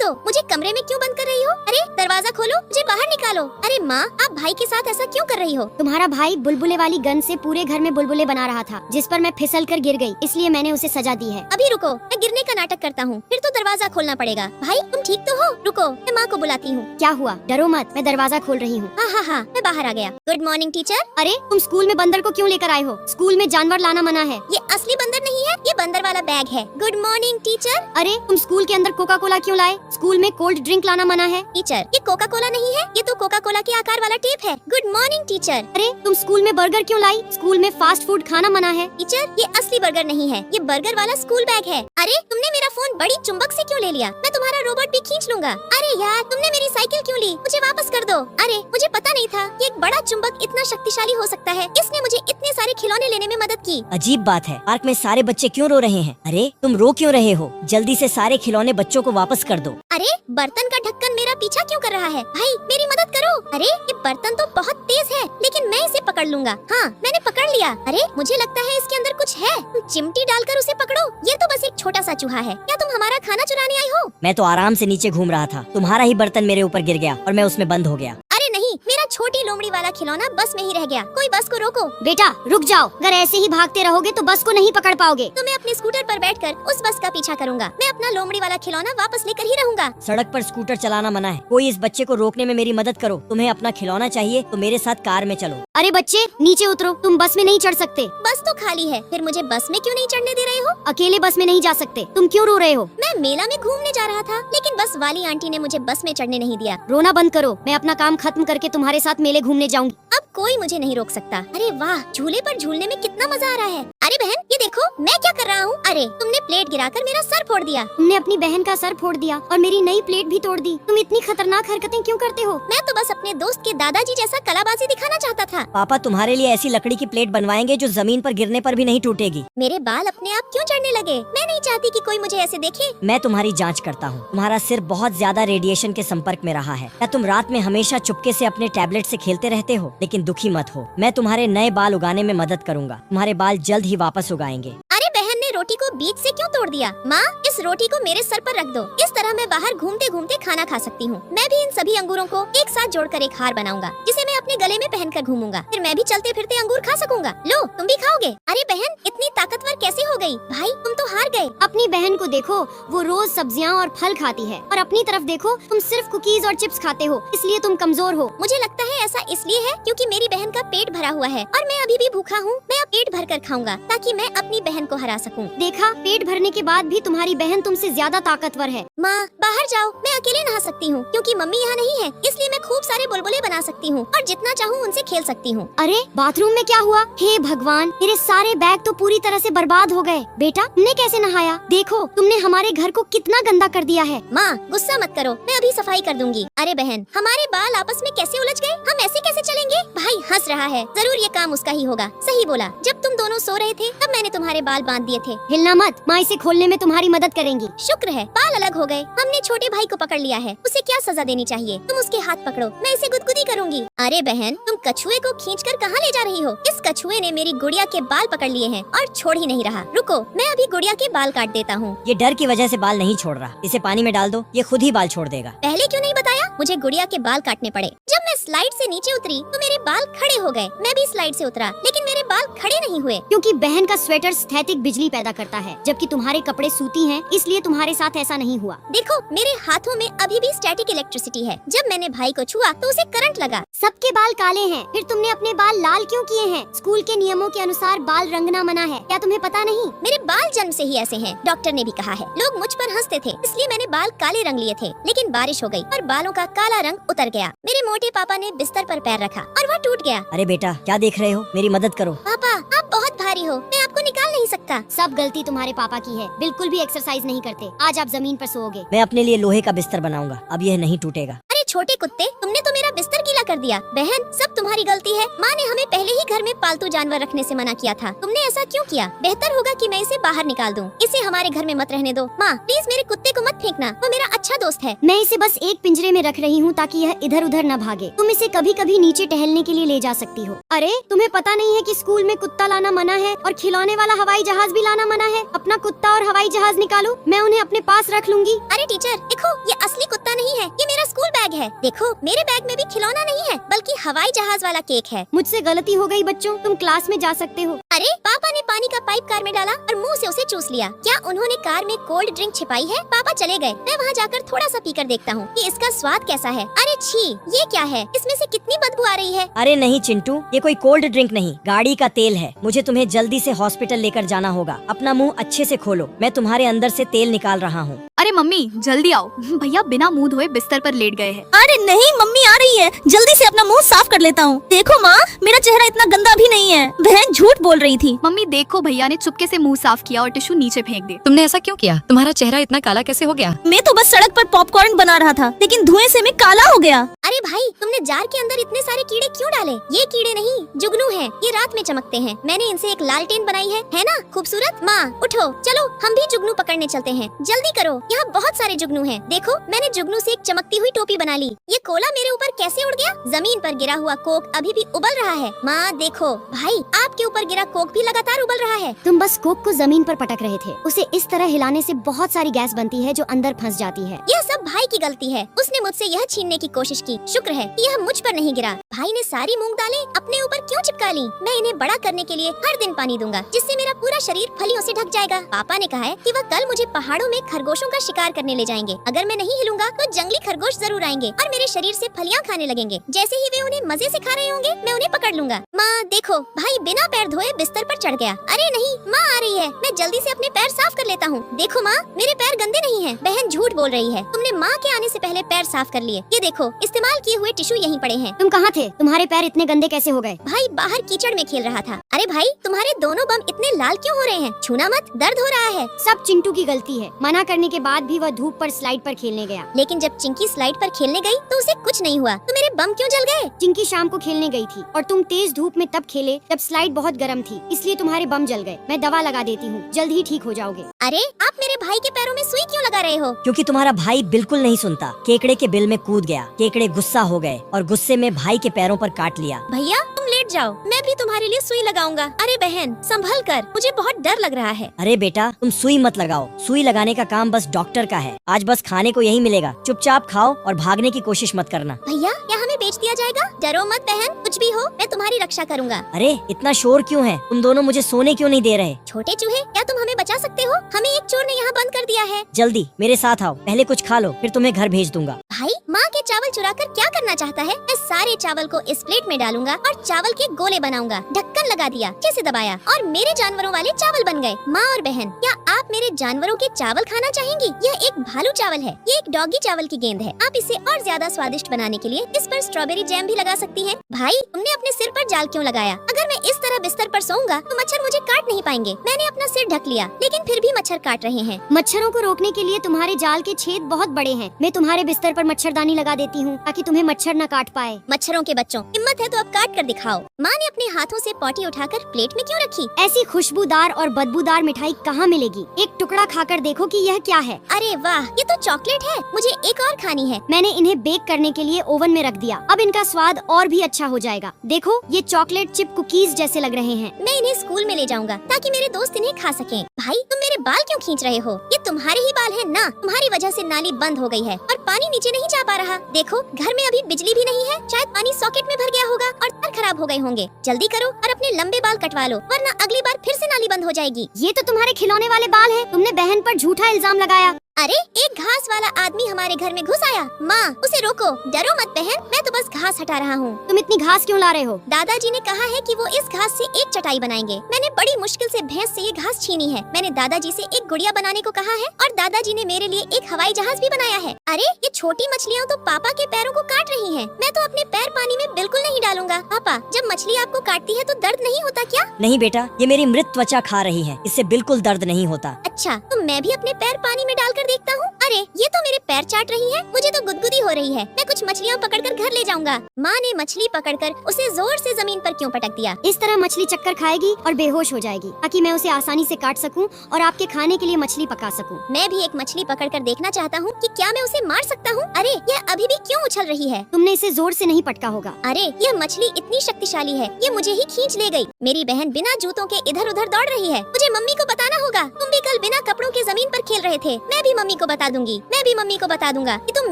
लो, मुझे कमरे में क्यों बंद कर रही हो? अरे दरवाजा खोलो, मुझे बाहर निकालो। अरे माँ, आप भाई के साथ ऐसा क्यों कर रही हो? तुम्हारा भाई बुलबुले वाली गन से पूरे घर में बुलबुले बना रहा था, जिस पर मैं फिसल कर गिर गई, इसलिए मैंने उसे सजा दी है। अभी रुको, मैं गिरने का नाटक करता हूँ, फिर तो दरवाजा खोलना पड़ेगा। भाई तुम ठीक तो हो? रुको, मैं माँ को बुलाती हूँ। क्या हुआ? डरो मत, मैं दरवाजा खोल रही हूँ। हाँ हाँ हाँ, मैं बाहर आ गया। Good morning teacher. अरे तुम स्कूल में बंदर को क्यों लेकर आए हो? स्कूल में जानवर लाना मना है। ये असली बंदर नहीं है, ये बंदर वाला बैग है। Good morning teacher. अरे तुम स्कूल के अंदर कोका कोला क्यों लाए? स्कूल में कोल्ड ड्रिंक लाना मना है। टीचर, ये कोका कोला नहीं है, ये तो कोका कोला के आकार वाला टेप है। Good morning teacher. अरे तुम स्कूल में बर्गर क्यों लाई? स्कूल में फास्ट फूड खाना मना है। टीचर, ये असली बर्गर नहीं है, ये बर्गर वाला स्कूल बैग है। अरे तुमने मेरा फोन बड़ी चुंबक से क्यों ले लिया? मैं तुम्हारा रोबोट भी खींच लूंगा। अरे यार, तुमने मेरी साइकिल क्यों ली? मुझे वापस कर दो। अरे मुझे पता नहीं था कि एक बड़ा चुंबक इतना शक्तिशाली हो सकता है। इसने मुझे इतने सारे खिलौने लेने में मदद की। अजीब बात है, पार्क में सारे बच्चे क्यों रो रहे हैं? अरे तुम रो क्यों रहे हो? जल्दी से सारे खिलौने बच्चों को वापस कर दो। अरे बर्तन का ढक्कन मेरा पीछा क्यों कर रहा है? भाई मेरी मदद करो। अरे ये बर्तन तो बहुत तेज है, लेकिन मैं इसे पकड़ लूंगा। हाँ, मैंने पकड़ लिया। अरे मुझे लगता है इसके अंदर कुछ है। तुम चिमटी डालकर उसे पकड़ो। ये तो बस एक छोटा सा चूहा है। क्या तुम हमारा खाना चुराने आई हो? मैं तो आराम से नीचे घूम रहा था, तुम्हारा ही बर्तन मेरे ऊपर गिर गया और मैं उसमें बंद हो गया। अरे नहीं, मेरा छोटी लोमड़ी वाला खिलौना बस में ही रह गया। कोई बस को रोको। बेटा रुक जाओ, अगर ऐसे ही भागते रहोगे तो बस को नहीं पकड़ पाओगे। तो मैं अपने स्कूटर पर बैठकर उस बस का पीछा करूंगा। मैं अपना लोमड़ी वाला खिलौना वापस लेकर ही रहूंगा। सड़क पर स्कूटर चलाना मना है। कोई इस बच्चे को रोकने में मेरी मदद करो। तुम्हें अपना खिलौना चाहिए तो मेरे साथ कार में चलो। अरे बच्चे नीचे उतरो, तुम बस में नहीं चढ़ सकते। बस तो खाली है, फिर मुझे बस में क्यों नहीं चढ़ने दे रहे हो? अकेले बस में नहीं जा सकते। तुम क्यों रो रहे हो? मैं मेला में घूमने जा रहा था, लेकिन बस वाली आंटी ने मुझे बस में चढ़ने नहीं दिया। रोना बंद करो, मैं अपना काम खत्म करके तुम्हारे साथ मेले घूमने जाऊंगी। अब कोई मुझे नहीं रोक सकता। अरे वाह, झूले पर झूलने में कितना मजा आ रहा है। अरे बहन, ये देखो मैं क्या कर रहा हूँ। अरे तुमने प्लेट गिराकर मेरा सर फोड़ दिया। तुमने अपनी बहन का सर फोड़ दिया और मेरी नई प्लेट भी तोड़ दी। तुम इतनी खतरनाक हरकतें क्यों करते हो? मैं तो बस अपने दोस्त के दादाजी जैसा कलाबाजी दिखाना चाहता था। पापा तुम्हारे लिए ऐसी लकड़ी की प्लेट बनवाएंगे जो जमीन पर गिरने पर भी नहीं टूटेगी। मेरे बाल अपने आप क्यों झड़ने लगे? मैं नहीं चाहती कि कोई मुझे ऐसे देखे। मैं तुम्हारी जांच करता हूँ। तुम्हारा सिर बहुत ज्यादा रेडिएशन के संपर्क में रहा है। क्या तुम रात में हमेशा चुपके से अपने टैबलेट से खेलते रहते हो? लेकिन दुखी मत हो, मैं तुम्हारे नए बाल उगाने में मदद करूंगा। तुम्हारे बाल जल्द ही वापस उगाएंगे। अरे बहन ने रोटी को बीच से क्यों तोड़ दिया? माँ, इस रोटी को मेरे सर पर रख दो। इस तरह मैं बाहर घूमते घूमते खाना खा सकती हूँ। मैं भी इन सभी अंगूरों को एक साथ जोड़कर एक हार बनाऊंगा, जिसे मैं अपने गले में पहनकर घूमूंगा। फिर मैं भी चलते फिरते अंगूर खा सकूंगा। लो, तुम भी खाओगे? अरे बहन, इतनी ताकतवर कैसे हो गई? भाई तुम तो हार गए। अपनी बहन को देखो, वो रोज सब्जियां और फल खाती है, और अपनी तरफ देखो, तुम सिर्फ कुकीज और चिप्स खाते हो, इसलिए तुम कमजोर हो। मुझे लगता है ऐसा इसलिए है क्योंकि मेरी बहन का पेट भरा हुआ है और मैं अभी भी भूखा हूँ। मैं अब पेट भर कर खाऊंगा ताकि मैं अपनी बहन को हरा सकूं। देखा, पेट भरने के बाद भी तुम्हारी बहन तुमसे ज्यादा ताकतवर है। माँ बाहर जाओ, मैं अकेले नहा सकती हूँ क्योंकि मम्मी यहाँ नहीं है, इसलिए मैं खूब सारे बुलबुले बना सकती हूँ और जितना चाहूँ उनसे खेल सकती हूँ। अरे बाथरूम में क्या हुआ? हे भगवान, मेरे सारे बैग तो पूरी तरह से बर्बाद हो गए। बेटा तुमने कैसे नहाया? देखो तुमने हमारे घर को कितना गंदा कर दिया है। माँ गुस्सा मत करो, मैं अभी सफाई कर दूंगी। अरे बहन, हमारे बाल आपस में कैसे उलझ गए? हम ऐसे कैसे चलेंगे? भाई हंस रहा है, जरूर ये काम उसका ही होगा। सही बोला, जब तुम दोनों सो रहे थे तब मैंने तुम्हारे बाल बांध दिए थे। हिलना मत, माँ इसे खोलने में तुम्हारी मदद करेंगी। शुक्र है बाल अलग हो गए। हमने छोटे भाई को पकड़ लिया है, उसे क्या सजा देनी चाहिए? तुम उसके हाथ पकड़ो, मैं इसे गुदगुदी करूंगी। अरे बहन, तुम कछुए को खींचकर कहाँ ले जा रही हो? इस कछुए ने मेरी गुड़िया के बाल पकड़ लिए हैं और छोड़ ही नहीं रहा। रुको, मैं अभी गुड़िया के बाल काट देता हूँ। ये डर की वजह से बाल नहीं छोड़ रहा, इसे पानी में डाल दो, ये खुद ही बाल छोड़ देगा। पहले क्यों नहीं बताया? मुझे गुड़िया के बाल काटने पड़े। जब मैं स्लाइड से नीचे उतरी तो मेरे बाल खड़े हो गए। मैं भी स्लाइड से उतरा, लेकिन मेरे बाल खड़े नहीं हुए। क्योंकि बहन का स्वेटर स्थैतिक बिजली पैदा करता है, जबकि तुम्हारे कपड़े सूती हैं, इसलिए तुम्हारे साथ ऐसा नहीं हुआ। देखो, मेरे हाथों में अभी भी स्टैटिक इलेक्ट्रिसिटी है। जब मैंने भाई को छुआ तो उसे करंट लगा। सबके बाल काले हैं, फिर तुमने अपने बाल लाल क्यों किए हैं? स्कूल के नियमों के अनुसार बाल रंगना मना है, क्या तुम्हें पता नहीं? मेरे बाल जन्म से ही ऐसे हैं, डॉक्टर ने भी कहा है। लोग मुझ पर हंसते थे, इसलिए मैंने बाल काले रंग लिए थे। लेकिन बारिश हो गई और बालों का काला रंग उतर गया। मेरे मोटे पापा ने बिस्तर पर पैर रखा और वह टूट गया। अरे बेटा क्या देख रहे हो? मेरी मदद करो। पापा आप बहुत भारी हो, मैं आपको निकाल नहीं सकता। सब गलती तुम्हारे पापा की है, बिल्कुल भी एक्सरसाइज नहीं करते। आज आप जमीन पर सोओगे। मैं अपने लिए लोहे का बिस्तर बनाऊंगा, अब यह नहीं टूटेगा। अरे छोटे कुत्ते, तुमने तो मेरा बिस्तर गीला कर दिया। बहन, सब तुम्हारी गलती है। माँ ने हमें पहले ही घर में पालतू जानवर रखने से मना किया था। तुमने ऐसा क्यों किया? बेहतर होगा कि मैं इसे बाहर निकाल दूं। इसे हमारे घर में मत रहने दो। माँ प्लीज मेरे कुत्ते को मत फेंकना, वो मेरा अच्छा दोस्त है। मैं इसे बस एक पिंजरे में रख रही हूँ ताकि यह इधर उधर न भागे। तुम इसे कभी कभी नीचे टहलने के लिए ले जा सकती हो। अरे तुम्हें पता नहीं है कि स्कूल में कुत्ता लाना मना है और खिलौने वाला हवाई जहाज भी लाना मना है। अपना कुत्ता और हवाई जहाज निकालो, मैं उन्हें अपने पास रख लूंगी। अरे टीचर देखो, ये असली कुत्ता नहीं है, ये मेरा स्कूल बैग है। देखो मेरे बैग में भी खिलौना नहीं है बल्कि हवाई जहाज वाला केक है। मुझसे गलती हो गई बच्चों, तुम क्लास में जा सकते हो। अरे पापा ने पानी का पाइप कार में डाला और मुंह से उसे चूस लिया। क्या उन्होंने कार में कोल्ड ड्रिंक छिपाई है? पापा चले गए, मैं वहाँ जाकर थोड़ा सा पीकर देखता हूँ कि इसका स्वाद कैसा है। अरे छी, ये क्या है? इसमें से कितनी बदबू आ रही है। अरे नहीं चिंटू, ये कोई कोल्ड ड्रिंक नहीं, गाड़ी का तेल है। मुझे तुम्हें जल्दी से हॉस्पिटल लेकर जाना होगा। अपना मुंह अच्छे से खोलो, मैं तुम्हारे अंदर से तेल निकाल रहा हूँ। अरे मम्मी जल्दी आओ, भैया बिना मुंह धोए बिस्तर पर लेट गए हैं। अरे नहीं मम्मी आ रही है, जल्दी से अपना मुंह साफ कर लेता हूँ। देखो माँ, मेरा चेहरा इतना गंदा भी नहीं है। बहन झूठ बोल रही थी। मम्मी देखो, भैया ने चुपके से मुंह साफ किया और टिश्यू नीचे फेंक दिया। तुमने ऐसा क्यों किया? तुम्हारा चेहरा इतना काला कैसे हो गया? मैं तो बस सड़क पर पॉपकॉर्न बना रहा था, लेकिन धुएं से मैं काला हो गया। अरे भाई, तुमने जार के अंदर इतने सारे कीड़े क्यों डाले? ये कीड़े नहीं, जुगनू हैं। ये रात में चमकते हैं। मैंने इनसे एक लालटेन बनाई है ना खूबसूरत? माँ उठो, चलो हम भी जुगनू पकड़ने चलते हैं। जल्दी करो, यहाँ बहुत सारे जुगनू हैं। देखो मैंने जुगनू से एक चमकती हुई टोपी बना ली। ये कोला मेरे ऊपर कैसे उड़ गया? जमीन पर गिरा हुआ कोक अभी भी उबल रहा है। माँ देखो, भाई आपके ऊपर गिरा कोक भी लगातार उबल रहा है। तुम बस कोक को जमीन पर पटक रहे थे। उसे इस तरह हिलाने से बहुत सारी गैस बनती है जो अंदर फंस जाती है। यह सब भाई की गलती है। उसने मुझसे यह छीनने की कोशिश की। शुक्र है कि यह मुझ पर नहीं गिरा। भाई ने सारी मूंग दालें अपने ऊपर क्यों चिपका ली? मैं इन्हें बड़ा करने के लिए हर दिन पानी दूंगा, जिससे मेरा पूरा शरीर फलियों से ढक जाएगा। पापा ने कहा है कि वह कल मुझे पहाड़ों में खरगोशों का शिकार करने ले जाएंगे। अगर मैं नहीं हिलूंगा तो जंगली खरगोश जरूर आएंगे और मेरे शरीर से फलियां खाने लगेंगे। जैसे ही वे उन्हें मजे से खा रहे होंगे, मैं उन्हें पकड़ लूंगा। माँ देखो, भाई बिना पैर धोए बिस्तर पर चढ़ गया। अरे नहीं, माँ आ रही है, मैं जल्दी से अपने पैर साफ कर लेता हूँ। देखो माँ, मेरे पैर गंदे नहीं हैं। बहन झूठ बोल रही है, तुमने माँ के आने से पहले पैर साफ कर लिए। ये देखो, इस्तेमाल किए हुए टिश्यू यहीं पड़े हैं। तुम कहाँ थे? तुम्हारे पैर इतने गंदे कैसे हो गए? भाई बाहर कीचड़ में खेल रहा था। अरे भाई, तुम्हारे दोनों बम इतने लाल क्यों हो रहे हैं? छूना मत, दर्द हो रहा है। सब चिंटू की गलती है। मना करने के बाद भी वह धूप पर स्लाइड पर खेलने गया। लेकिन जब चिंकी स्लाइड पर खेलने गई तो उसे कुछ नहीं हुआ, तो मेरे बम क्यों जल गए? चिंकी शाम को खेलने गई थी और तुम तेज धूप में तब खेले जब स्लाइड बहुत गर्म थी, इसलिए तुम्हारे बम जल गए। मैं दवा लगा देती हूँ, जल्द ही ठीक हो जाओगे। अरे आप मेरे भाई के पैरों में सुई क्यों लगा रहे हो? क्योंकि तुम्हारा भाई बिल्कुल नहीं सुनता। केकड़े के बिल में कूद गया। केकड़े गुस्सा हो गए और गुस्से में भाई के पैरों पर काट लिया। भैया तुम लेट जाओ, मैं भी तुम्हारे लिए सुई लगाऊंगा। अरे बहन संभल कर, मुझे बहुत डर लग रहा है। अरे बेटा, तुम सुई मत लगाओ। सुई लगाने का काम बस डॉक्टर का है। आज बस खाने को यही मिलेगा। चुपचाप खाओ और भागने की कोशिश मत करना। भैया क्या हमें बेच दिया जाएगा? डरो मत बहन, कुछ भी हो मैं तुम्हारी रक्षा करूंगा। अरे इतना शोर क्यों है? तुम दोनों मुझे सोने क्यों नहीं दे रहे? छोटे चूहे, क्या तुम हमें बचा सकते हो? हमें एक चोर ने यहाँ बंद कर दिया है। जल्दी मेरे साथ आओ, पहले कुछ खा लो, फिर तुम्हें घर भेज दूंगा। भाई माँ के चावल चुराकर क्या करना चाहता है? मैं सारे चावल को इस प्लेट में डालूंगा और चावल के गोले बनाऊंगा। ढक्कन लगा दिया, कैसे दबाया और मेरे जानवरों वाले चावल बन गए। माँ और बहन, क्या आप मेरे जानवरों के चावल खाना चाहेंगी? यह एक भालू चावल है, ये एक डॉगी चावल की गेंद है। आप इसे और ज्यादा स्वादिष्ट बनाने के लिए इस पर स्ट्रॉबेरी जैम भी लगा सकती हैं। भाई तुमने अपने सिर पर जाल क्यों लगाया? अगर मैं इस तरह बिस्तर पर सोऊंगा तो मच्छर मुझे काट नहीं पाएंगे। मैंने अपना सिर ढक लिया, लेकिन फिर भी मच्छर काट रहे हैं। मच्छरों को रोकने के लिए तुम्हारे जाल के छेद बहुत बड़े हैं। मैं तुम्हारे बिस्तर पर मच्छरदानी लगा देती हूँ ताकि तुम्हें मच्छर न काट पाए। मच्छरों के बच्चों, हिम्मत है तो अब काट कर दिखाओ। माँ ने अपने हाथों से पॉटी उठाकर प्लेट में क्यों रखी? ऐसी खुशबूदार और बदबूदार मिठाई कहाँ मिलेगी? एक टुकड़ा खाकर देखो कि यह क्या है। अरे वाह, ये तो चॉकलेट है, मुझे एक और खानी है। मैंने इन्हें बेक करने के लिए ओवन में रख दिया। अब इनका स्वाद और भी अच्छा हो जाएगा। देखो ये चॉकलेट चिप कुकीज जैसे लग रहे हैं। मैं इन्हें स्कूल में ले जाऊंगा ताकि मेरे दोस्त इन्हें खा सकें। भाई तुम मेरे बाल क्यों खींच रहे हो? ये तुम्हारे ही बाल हैं ना? तुम्हारी वजह से नाली बंद हो गई है और पानी नीचे नहीं जा पा रहा। देखो घर में अभी बिजली भी नहीं है, शायद पानी सॉकेट में भर गया होगा और तार खराब हो गए होंगे। जल्दी करो और अपने लंबे बाल कटवा लो, वरना अगली बार फिर से नाली बंद हो जाएगी। ये तो तुम्हारे खिलौने वाले बाल हैं। तुमने बहन पर झूठा इल्जाम लगाया। अरे एक घास वाला आदमी हमारे घर में घुस आया। माँ उसे रोको। डरो मत बहन, मैं तो बस घास हटा रहा हूँ। तुम इतनी घास क्यों ला रहे हो? दादाजी ने कहा है कि वो इस घास से एक चटाई बनाएंगे। मैंने बड़ी मुश्किल से भैंस से ये घास छीनी है। मैंने दादाजी से एक गुड़िया बनाने को कहा है और दादाजी ने मेरे लिए एक हवाई जहाज भी बनाया है। अरे ये छोटी मछलियाँ तो पापा के पैरों को काट रही हैं। मैं तो अपने पैर पानी में बिल्कुल नहीं डालूंगा। पापा जब मछली आपको काटती है तो दर्द नहीं होता क्या? नहीं बेटा, ये मेरी मृत त्वचा खा रही है, इससे बिल्कुल दर्द नहीं होता। अच्छा तो मैं भी अपने पैर पानी में डालकर देखता हूँ। अरे ये तो मेरे पैर चाट रही है? मुझे तो गुदगुदी हो रही है। मैं कुछ मछलियाँ पकड़कर घर ले जाऊंगा। माँ ने मछली पकड़कर उसे जोर से जमीन पर क्यों पटक दिया? इस तरह मछली चक्कर खाएगी और बेहोश हो जाएगी, ताकि मैं उसे आसानी से काट सकूं और आपके खाने के लिए मछली पका सकूं। मैं भी एक मछली पकड़कर देखना चाहता हूँ कि क्या मैं उसे मार सकता हूँ। अरे यह अभी भी क्यों उछल रही है? तुमने इसे जोर से नहीं पटका होगा। अरे यह मछली इतनी शक्तिशाली है, ये मुझे ही खींच ले गई। मेरी बहन बिना जूतों के इधर उधर दौड़ रही है। मुझे मम्मी को बताना होगा। तुम भी कल बिना कपड़ों के जमीन पर खेल रहे थे। मैं भी मम्मी को बता दूंगी। मैं भी मम्मी को बता दूंगा कि तुम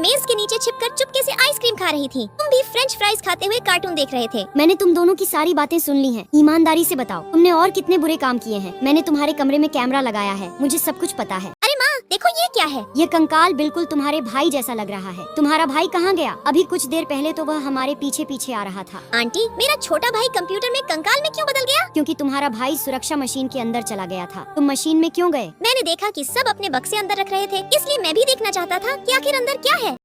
मेज के नीचे छिपकर चुपके से आइसक्रीम खा रही थी। तुम भी फ्रेंच फ्राइज खाते हुए कार्टून देख रहे थे। मैंने तुम दोनों की सारी बातें सुन ली हैं। ईमानदारी से बताओ, तुमने और कितने बुरे काम किए हैं? मैंने तुम्हारे कमरे में कैमरा लगाया है, मुझे सब कुछ पता है। अरे माँ देखो ये क्या है? ये कंकाल बिल्कुल तुम्हारे भाई जैसा लग रहा है। तुम्हारा भाई कहाँ गया? अभी कुछ देर पहले तो वह हमारे पीछे पीछे आ रहा था। आंटी मेरा छोटा भाई कंप्यूटर में कंकाल में क्यों बदल गया? क्योंकि तुम्हारा भाई सुरक्षा मशीन के अंदर चला गया था। तुम मशीन में क्यों गए? मैंने देखा कि सब अपने बक्से अंदर रख रहे थे, इसलिए मैं भी देखना चाहता था कि आखिर अंदर क्या है।